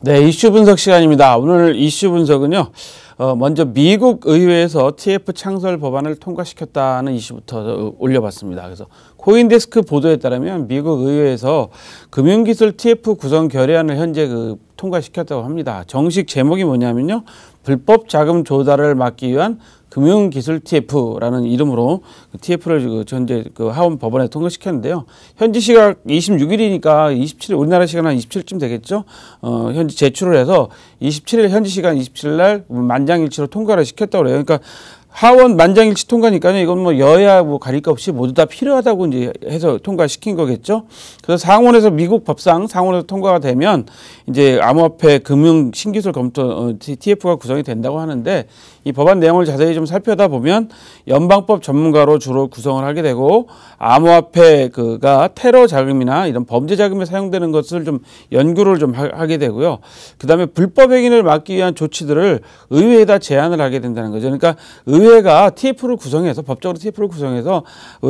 네, 이슈 분석 시간입니다. 오늘 이슈 분석은요. 먼저 미국 의회에서 TF 창설 법안을 통과시켰다는 이슈부터 올려봤습니다. 그래서 코인데스크 보도에 따르면 미국 의회에서 금융기술 TF 구성 결의안을 현재 통과시켰다고 합니다. 정식 제목이 뭐냐면요. 불법 자금 조달을 막기 위한 금융기술 TF라는 이름으로 TF를 현재 하원 법원에 통과시켰는데요. 현지 시각 26일이니까 27일, 우리나라 시간 한 27일쯤 되겠죠. 현지 제출을 해서 27일, 현지 시간 27일 날 만장일치로 통과를 시켰다고 그래요. 그러니까 하원 만장일치 통과니까요. 이건 뭐 여야 가릴 거 없이 모두 다 필요하다고 이제 해서 통과시킨 거겠죠. 그래서 상원에서 미국 법상 상원에서 통과가 되면 이제 암호화폐 금융 신기술 검토 TF가 구성이 된다고 하는데 이 법안 내용을 자세히 좀 살펴다 보면 연방법 전문가로 주로 구성을 하게 되고 암호화폐가 테러 자금이나 이런 범죄 자금에 사용되는 것을 좀 연구를 좀 하게 되고요. 그다음에 불법 행위를 막기 위한 조치들을 의회에다 제안을 하게 된다는 거죠. 그러니까 의회가 TF를 구성해서 법적으로 TF를 구성해서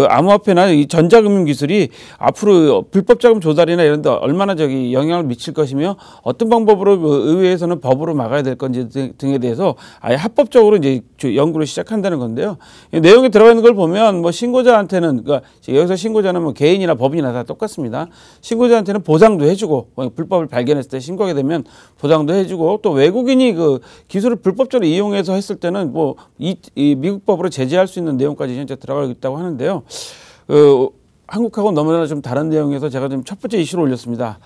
암호화폐나 이 전자금융 기술이 앞으로 불법 자금 조달이나 이런 데 얼마나 영향을 미칠 것이며 어떤 방법으로 의회에서는 법으로 막아야 될 건지 등에 대해서 아예 합법적으로 이제 연구를 시작한다는 건데요. 내용에 들어가 있는 걸 보면 뭐 신고자한테는 그러니까 여기서 신고자는 뭐 개인이나 법인이나 다 똑같습니다. 신고자한테는 보상도 해주고 불법을 발견했을 때 신고하게 되면 보상도 해주고 또 외국인이 그 기술을 불법적으로 이용해서 했을 때는 뭐 이 미국 법으로 제재할 수 있는 내용까지 현재 들어가고 있다고 하는데요. 한국하고 너무나 좀 다른 내용에서 제가 좀 첫 번째 이슈를 올렸습니다.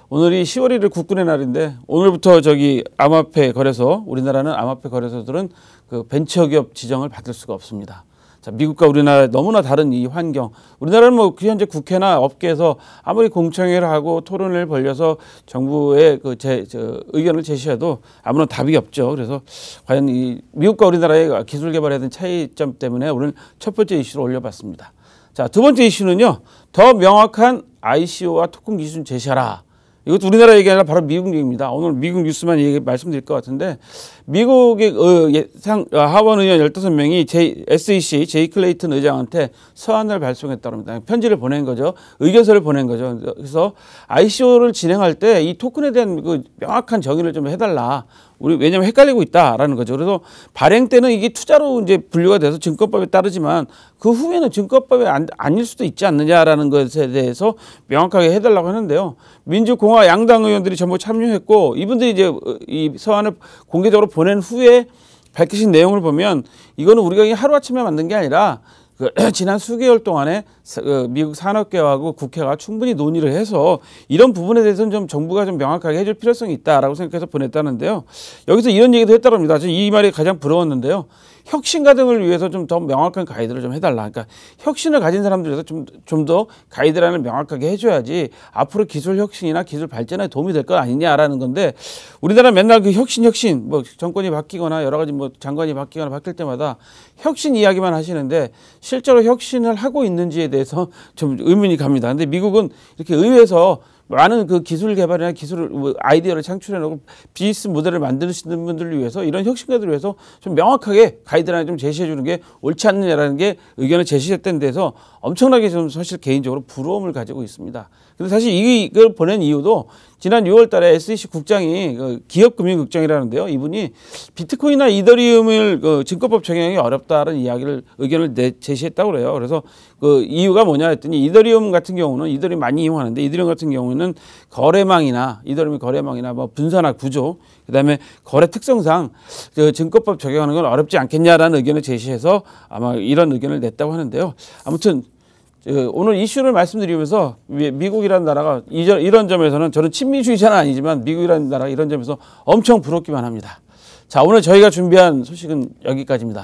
오늘이 10월 1일 국군의 날인데 오늘부터 암호화폐 거래소, 우리나라는 암호화폐 거래소들은 벤처기업 지정을 받을 수가 없습니다. 자, 미국과 우리나라 너무나 다른 이 환경. 우리나라는 뭐 현재 국회나 업계에서 아무리 공청회를 하고 토론을 벌려서 정부의 의견을 제시해도 아무런 답이 없죠. 그래서 과연 이 미국과 우리나라의 기술 개발에 대한 차이점 때문에 오늘 첫 번째 이슈를 올려봤습니다. 자, 두 번째 이슈는요. 더 명확한 ICO와 토큰 기준 제시하라. 이것도 우리나라 얘기 아니라 바로 미국 얘기입니다. 오늘 미국 뉴스만 말씀드릴 것 같은데 미국의 하원 의원 15명이 SEC 제이 클레이튼 의장한테 서한을 발송했다고 합니다. 편지를 보낸 거죠. 의견서를 보낸 거죠. 그래서 ICO를 진행할 때 이 토큰에 대한 명확한 정의를 좀 해달라. 왜냐면 헷갈리고 있다라는 거죠. 그래서 발행 때는 이게 투자로 이제 분류가 돼서 증권법에 따르지만 그 후에는 증권법에 아닐 수도 있지 않느냐라는 것에 대해서 명확하게 해달라고 하는데요. 민주공화 양당 의원들이 전부 참여했고 이분들이 이제 이 서한을 공개적으로 보낸 후에 밝히신 내용을 보면 이거는 우리가 하루아침에 만든 게 아니라 지난 수개월 동안에 미국 산업계하고 국회가 충분히 논의를 해서 이런 부분에 대해서는 좀 정부가 좀 명확하게 해줄 필요성이 있다라고 생각해서 보냈다는데요. 여기서 이런 얘기도 했다고 합니다. 이 말이 가장 부러웠는데요. 혁신가 등을 위해서 좀 더 명확한 가이드를 좀 해달라. 그러니까 혁신을 가진 사람들에서 좀 더 가이드라인을 명확하게 해줘야지 앞으로 기술 혁신이나 기술 발전에 도움이 될 것 아니냐라는 건데 우리나라 맨날 혁신 뭐 정권이 바뀌거나 여러 가지 뭐 장관이 바뀌거나 바뀔 때마다 혁신 이야기만 하시는데 실제로 혁신을 하고 있는지에 대해서 좀 의문이 갑니다. 근데 미국은 이렇게 의회에서 많은 기술 개발이나 아이디어를 창출해놓고 비즈니스 모델을 만드시는 분들을 위해서 이런 혁신가들을 위해서 좀 명확하게 가이드라인을 좀 제시해 주는 게 옳지 않느냐라는 게 의견을 제시했던 데서 엄청나게 좀 사실 개인적으로 부러움을 가지고 있습니다. 근데 사실 이걸 보낸 이유도 지난 6월 달에 SEC 국장이 기업금융국장이라는데요. 이분이 비트코인이나 이더리움을 증권법 적용하기 어렵다는 의견을 제시했다고 그래요. 그래서 이유가 뭐냐 했더니 이더리움 같은 경우는 이더리움 많이 이용하는데 이더리움 같은 경우는 이더리움 거래망이나 뭐 분산화 구조 그다음에 거래 특성상 증권법 적용하는 건 어렵지 않겠냐라는 의견을 제시해서 아마 이런 의견을 냈다고 하는데요. 아무튼 오늘 이슈를 말씀드리면서 미국이라는 나라가 이런 점에서는 저는 친미주의자는 아니지만 미국이라는 나라가 이런 점에서 엄청 부럽기만 합니다. 자, 오늘 저희가 준비한 소식은 여기까지입니다.